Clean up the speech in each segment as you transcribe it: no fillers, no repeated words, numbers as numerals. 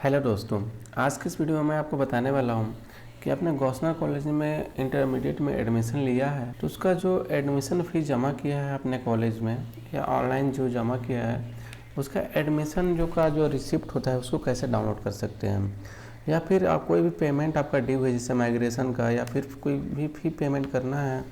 Hello दोस्तों, आज की इस वीडियो में मैं आपको बताने वाला हूँ कि आपने गौसना कॉलेज में इंटरमीडिएट में एडमिशन लिया है तो उसका जो एडमिशन फ़ी जमा किया है अपने कॉलेज में या ऑनलाइन जो जमा किया है उसका एडमिशन जो रिसिप्ट होता है उसको कैसे डाउनलोड कर सकते हैं। या फिर आप कोई भी पेमेंट आपका ड्यू है जैसे माइग्रेशन का या फिर कोई भी फ़ी पेमेंट करना है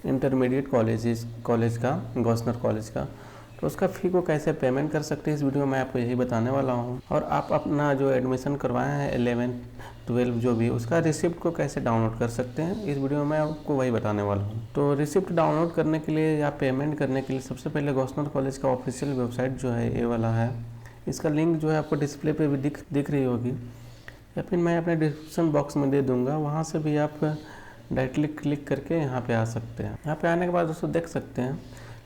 इंटरमीडिएट कॉलेज का गौसनर कॉलेज का, तो उसका फ़ी को कैसे पेमेंट कर सकते हैं इस वीडियो में मैं आपको यही बताने वाला हूं। और आप अपना जो एडमिशन करवाए हैं 11-12 जो भी उसका रिसिप्ट को कैसे डाउनलोड कर सकते हैं इस वीडियो में मैं आपको वही बताने वाला हूं। तो रिसिप्ट डाउनलोड करने के लिए या पेमेंट करने के लिए सबसे पहले गौसनर कॉलेज का ऑफिशियल वेबसाइट जो है ये वाला है, इसका लिंक जो है आपको डिस्प्ले पर भी दिख रही होगी या फिर मैं अपने डिस्क्रिप्शन बॉक्स में दे दूँगा, वहाँ से भी आप डायरेक्टली क्लिक करके यहाँ पर आ सकते हैं। यहाँ पर आने के बाद दोस्तों देख सकते हैं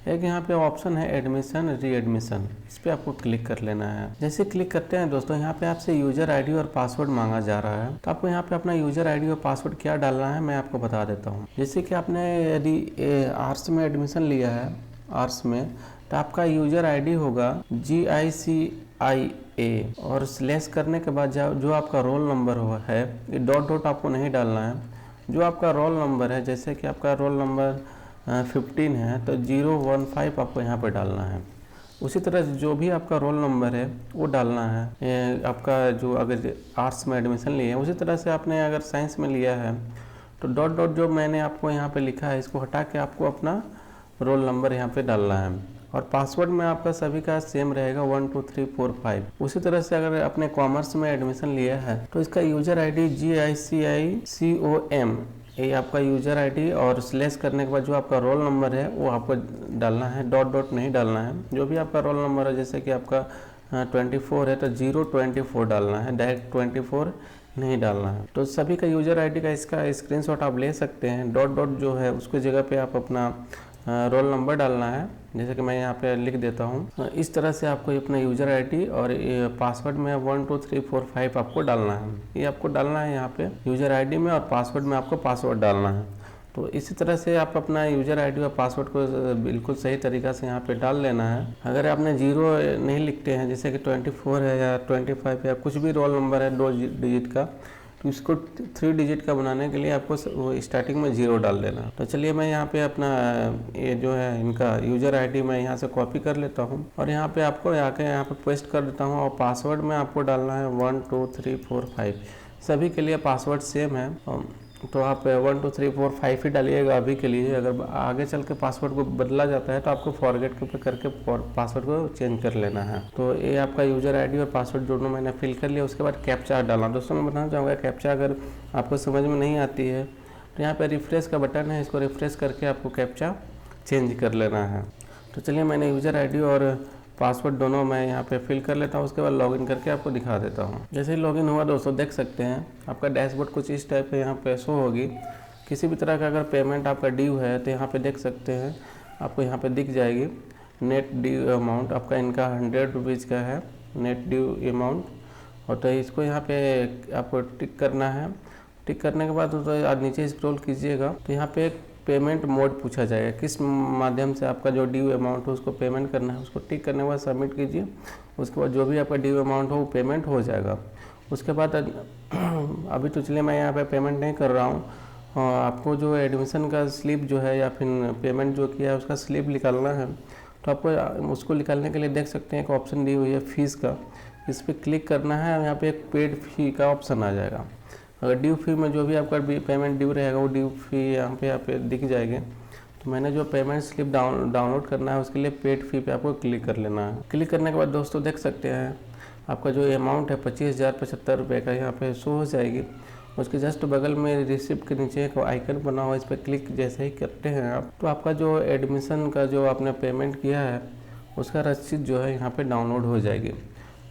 एक यहाँ पे ऑप्शन है एडमिशन री एडमिशन, इस पर आपको क्लिक कर लेना है। जैसे क्लिक करते हैं दोस्तों यहाँ पे आपसे यूज़र आईडी और पासवर्ड मांगा जा रहा है, तो आपको यहाँ पे अपना यूज़र आईडी और पासवर्ड क्या डालना है मैं आपको बता देता हूँ। जैसे कि आपने यदि आर्ट्स में एडमिशन लिया है आर्ट्स में, तो आपका यूज़र आईडी होगा GICIA और स्लैश करने के बाद जो आपका रोल नंबर है, ये डॉट आपको नहीं डालना है। जो आपका रोल नंबर है, जैसे कि आपका रोल नंबर 15 है तो 015 आपको यहाँ पर डालना है। उसी तरह जो भी आपका रोल नंबर है वो डालना है। आपका जो अगर आर्ट्स में एडमिशन लिए हैं उसी तरह से आपने अगर साइंस में लिया है तो डॉट जो मैंने आपको यहाँ पे लिखा है इसको हटा के आपको अपना रोल नंबर यहाँ पे डालना है। और पासवर्ड में आपका सभी का सेम रहेगा 1 2 3 4 5। उसी तरह से अगर आपने कॉमर्स में एडमिशन लिया है तो इसका यूज़र आईडी GICICOM ये आपका यूज़र आईडी और स्लैश करने के बाद जो आपका रोल नंबर है वो आपको डालना है, डॉट नहीं डालना है। जो भी आपका रोल नंबर है जैसे कि आपका 24 है तो 024 डालना है, डायरेक्ट 24 नहीं डालना है। तो सभी का यूज़र आईडी का इसका स्क्रीनशॉट आप ले सकते हैं। डॉट जो है उसकी जगह पे आप अपना रोल नंबर डालना है, जैसे कि मैं यहाँ पे लिख देता हूँ। इस तरह से आपको अपना यूज़र आईडी और पासवर्ड में 1 2 3 4 5 आपको डालना है। ये आपको डालना है यहाँ पे यूज़र आईडी में, और पासवर्ड में आपको पासवर्ड डालना है। तो इसी तरह से आप अपना यूज़र आईडी और पासवर्ड को बिल्कुल सही तरीक़ा से यहाँ पे डाल लेना है। अगर आपने 0 नहीं लिखते हैं जैसे कि 24 है या 25 या कुछ भी रोल नंबर है 2 डिजिट का, तो इसको 3 डिजिट का बनाने के लिए आपको स्टार्टिंग में 0 डाल देना। तो चलिए मैं यहाँ पे अपना ये जो है इनका यूज़र आईडी मैं यहाँ से कॉपी कर लेता हूँ और यहाँ पे आपको आके यहाँ पे पेस्ट कर देता हूँ। और पासवर्ड में आपको डालना है 1 2 3 4 5। सभी के लिए पासवर्ड सेम है, तो आप 1 2 3 4 5 ही डालिएगा अभी के लिए। अगर आगे चल के पासवर्ड को बदला जाता है तो आपको फॉरगेट करके पासवर्ड को चेंज कर लेना है। तो ये आपका यूज़र आईडी और पासवर्ड दोनों मैंने फिल कर लिया। उसके बाद कैप्चा डालना। दोस्तों मैं बताना चाहूँगा कैप्चा अगर आपको समझ में नहीं आती है तो यहाँ पर रिफ्रेश का बटन है, इसको रिफ्रेश करके आपको कैप्चा चेंज कर लेना है। तो चलिए मैंने यूज़र आई और पासवर्ड दोनों मैं यहाँ पे फिल कर लेता हूँ। उसके बाद लॉगिन करके आपको दिखा देता हूँ। जैसे ही लॉगिन हुआ दोस्तों देख सकते हैं आपका डैशबोर्ड कुछ इस टाइप पे यहाँ पे शो होगी। किसी भी तरह का अगर पेमेंट आपका ड्यू है तो यहाँ पे देख सकते हैं आपको यहाँ पे दिख जाएगी नेट ड्यू अमाउंट। आपका इनका 100 रुपीज़ का है नेट ड्यू अमाउंट। और तो इसको यहाँ पे आपको टिक करना है। टिक करने के बाद तो आप नीचे स्क्रॉल कीजिएगा तो यहाँ पे एक पेमेंट मोड पूछा जाएगा, किस माध्यम से आपका जो ड्यू अमाउंट हो उसको पेमेंट करना है। उसको टिक करने के बाद सबमिट कीजिए। उसके बाद जो भी आपका ड्यू अमाउंट हो वो पेमेंट हो जाएगा। उसके बाद अभी तो चलिए मैं यहाँ पे पेमेंट नहीं कर रहा हूँ। आपको जो एडमिशन का स्लिप जो है या फिर पेमेंट जो किया है उसका स्लिप निकालना है, तो आपको उसको निकालने के लिए देख सकते हैं एक ऑप्शन दी हुई है फीस का, इस पर क्लिक करना है। यहाँ पर एक पेड फी का ऑप्शन आ जाएगा। अगर ड्यू फी में जो भी आपका पेमेंट ड्यू रहेगा वो ड्यू फी यहाँ पे दिख जाएगी। तो मैंने जो पेमेंट स्लिप डाउनलोड करना है उसके लिए पेड फी पे आपको क्लिक कर लेना है। क्लिक करने के बाद दोस्तों देख सकते हैं आपका जो अमाउंट है 25,075 रुपये का यहाँ पे शो हो जाएगी। उसके जस्ट बगल में रिसिप्ट के नीचे एक आइकन बना हुआ, इस पर क्लिक जैसे ही करते हैं आप तो आपका जो एडमिशन का जो आपने पेमेंट किया है उसका रसीद जो है यहाँ पर डाउनलोड हो जाएगी।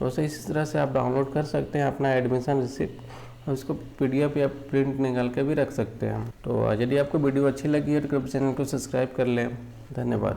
दोस्तों इस तरह से आप डाउनलोड कर सकते हैं अपना एडमिशन रिसिप्ट, उसको PDF या प्रिंट निकाल के भी रख सकते हैं। तो यदि आपको वीडियो अच्छी लगी है तो कृपया चैनल को सब्सक्राइब कर लें। धन्यवाद।